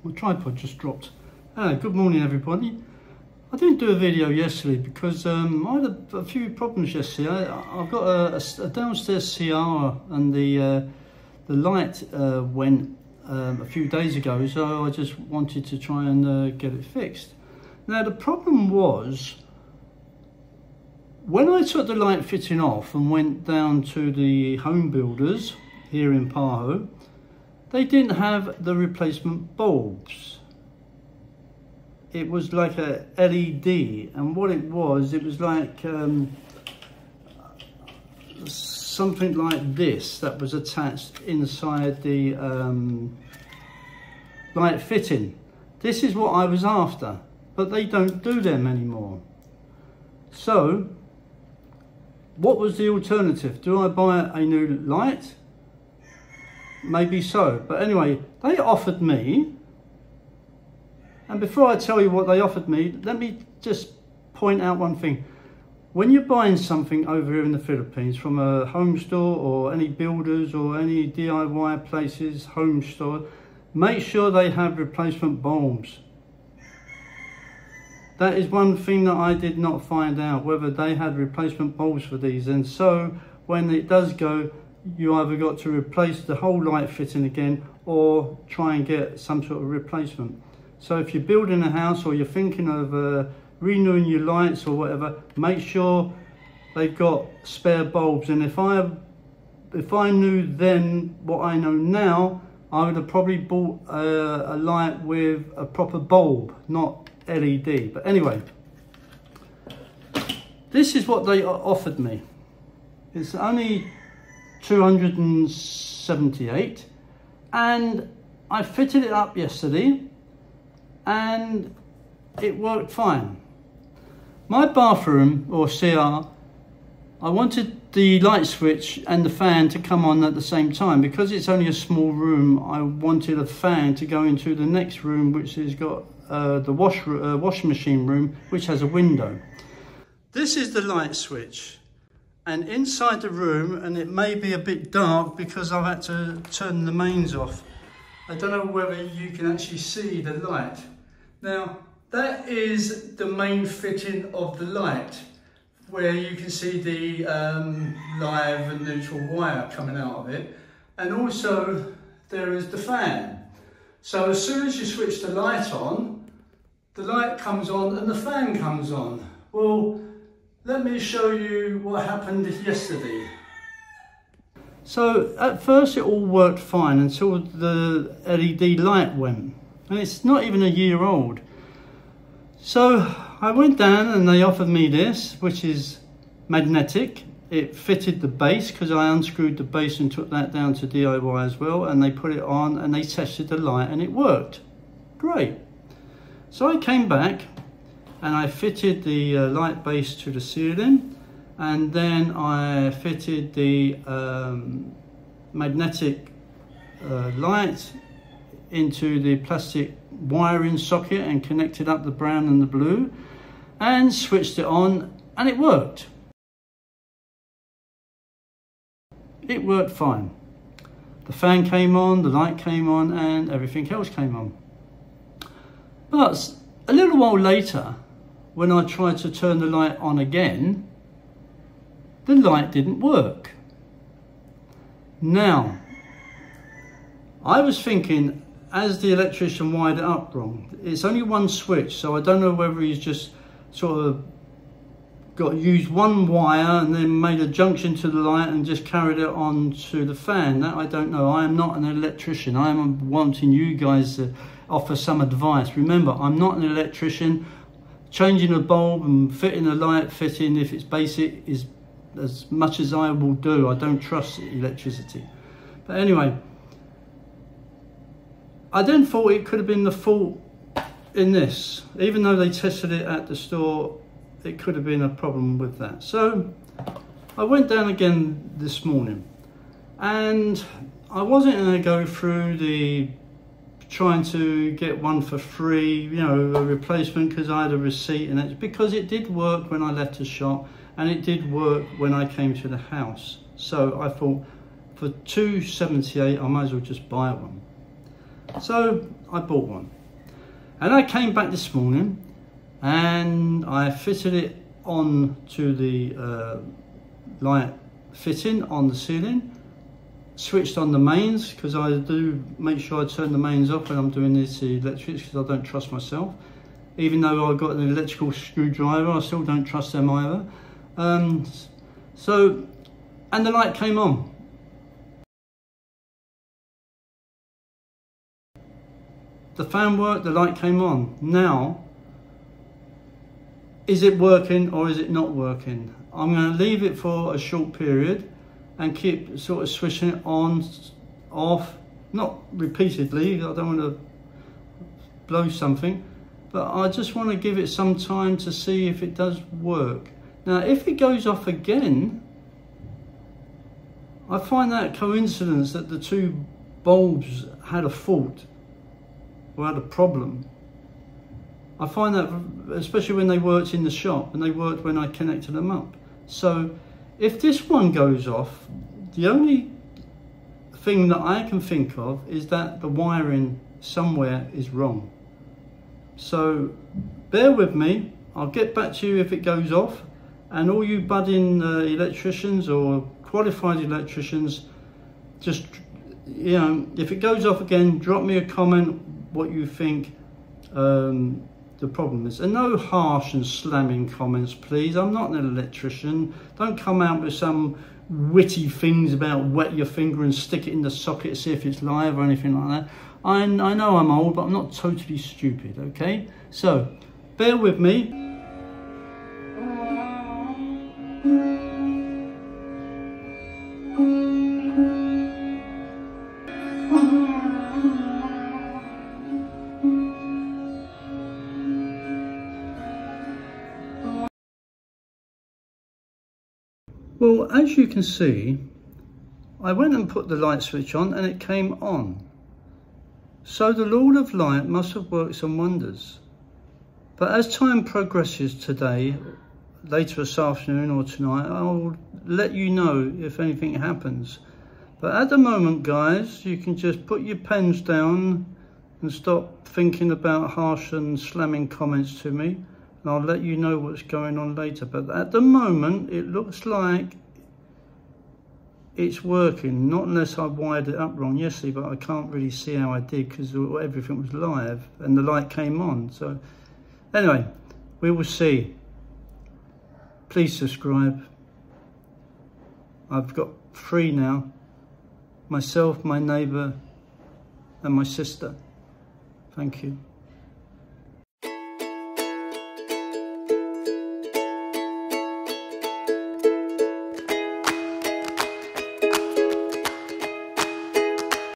My tripod just dropped. Good morning everybody. I didn't do a video yesterday because I had a few problems yesterday. I've got a downstairs CR and the light went a few days ago, so I just wanted to try and get it fixed. Now the problem was, when I took the light fitting off and went down to the home builders here in Paho, they didn't have the replacement bulbs. It was like a LED, and what it was like something like this that was attached inside the light fitting. This is what I was after, but they don't do them anymore. So what was the alternative? Do I buy a new light? Maybe so, but anyway, they offered me, and before I tell you what they offered me, let me just point out one thing. When you're buying something over here in the Philippines from a home store or any builders or any DIY places, home store, make sure they have replacement bulbs. That is one thing that I did not find out, whether they had replacement bulbs for these. And so when it does go, you either got to replace the whole light fitting again or try and get some sort of replacement. So if you're building a house or you're thinking of renewing your lights or whatever, make sure they've got spare bulbs. And if I knew then what I know now, I would have probably bought a light with a proper bulb, not LED. But anyway, this is what they offered me. It's only 278, and I fitted it up yesterday and it worked fine. My bathroom, or CR, I wanted the light switch and the fan to come on at the same time. Because it's only a small room, I wanted a fan to go into the next room, which has got the washing machine room, which has a window. This is the light switch, and inside the room, and it may be a bit dark because I've had to turn the mains off. I don't know whether you can actually see the light. Now, that is the main fitting of the light, where you can see the live and neutral wire coming out of it. And also there is the fan. So as soon as you switch the light on, the light comes on and the fan comes on. Well, let me show you what happened yesterday. So at first it all worked fine until the LED light went, and it's not even a year old. So I went down and they offered me this, which is magnetic. It fitted the base because I unscrewed the base and took that down to DIY as well, and they put it on and they tested the light and it worked. Great. So I came back and I fitted the light base to the ceiling, and then I fitted the magnetic light into the plastic wiring socket and connected up the brown and the blue and switched it on, and it worked. It worked fine. The fan came on, the light came on, and everything else came on. But a little while later, when I tried to turn the light on again, the light didn't work. Now, I was thinking, as the electrician wired it up wrong. It's only one switch, so I don't know whether he's just sort of used one wire and then made a junction to the light and just carried it on to the fan. That I don't know. I am not an electrician. I am wanting you guys to offer some advice. Remember, I'm not an electrician. Changing a bulb and fitting a light fitting, if it's basic, is as much as I will do. I don't trust electricity. But anyway, I then thought it could have been the fault in this. Even though they tested it at the store, it could have been a problem with that. So I went down again this morning, and I wasn't going to go through the trying to get one for free, you know, a replacement, because I had a receipt, and it's because it did work when I left the shop and it did work when I came to the house. So I thought, for $2.78 I might as well just buy one. So I bought one. And I came back this morning and I fitted it on to the light fitting on the ceiling, switched on the mains, because I do make sure I turn the mains off when I'm doing this electrics, because I don't trust myself. Even though I've got an electrical screwdriver, I still don't trust them either. And the light came on. The fan worked, the light came on. Now, is it working or is it not working? I'm going to leave it for a short period and keep sort of switching it on, off, not repeatedly. I don't want to blow something, but I just want to give it some time to see if it does work. Now, if it goes off again, I find that a coincidence that the two bulbs had a fault or had a problem. I find that especially when they worked in the shop and they worked when I connected them up. So if this one goes off, the only thing that I can think of is that the wiring somewhere is wrong. So bear with me, I'll get back to you if it goes off, and all you budding electricians or qualified electricians, just, you know, if it goes off again, drop me a comment what you think the problem is. And no harsh and slamming comments, please. I'm not an electrician. Don't come out with some witty things about wet your finger and stick it in the socket to see if it's live or anything like that. I know I'm old, but I'm not totally stupid, okay? So, bear with me. Well, as you can see, I went and put the light switch on and it came on. So the Lord of Light must have worked some wonders. But as time progresses today, later this afternoon or tonight, I'll let you know if anything happens. But at the moment, guys, you can just put your pens down and stop thinking about harsh and slamming comments to me. And I'll let you know what's going on later. But at the moment, it looks like it's working. Not unless I wired it up wrong yesterday, but I can't really see how I did because everything was live and the light came on. So anyway, we will see. Please subscribe. I've got 3 now. Myself, my neighbour and my sister. Thank you.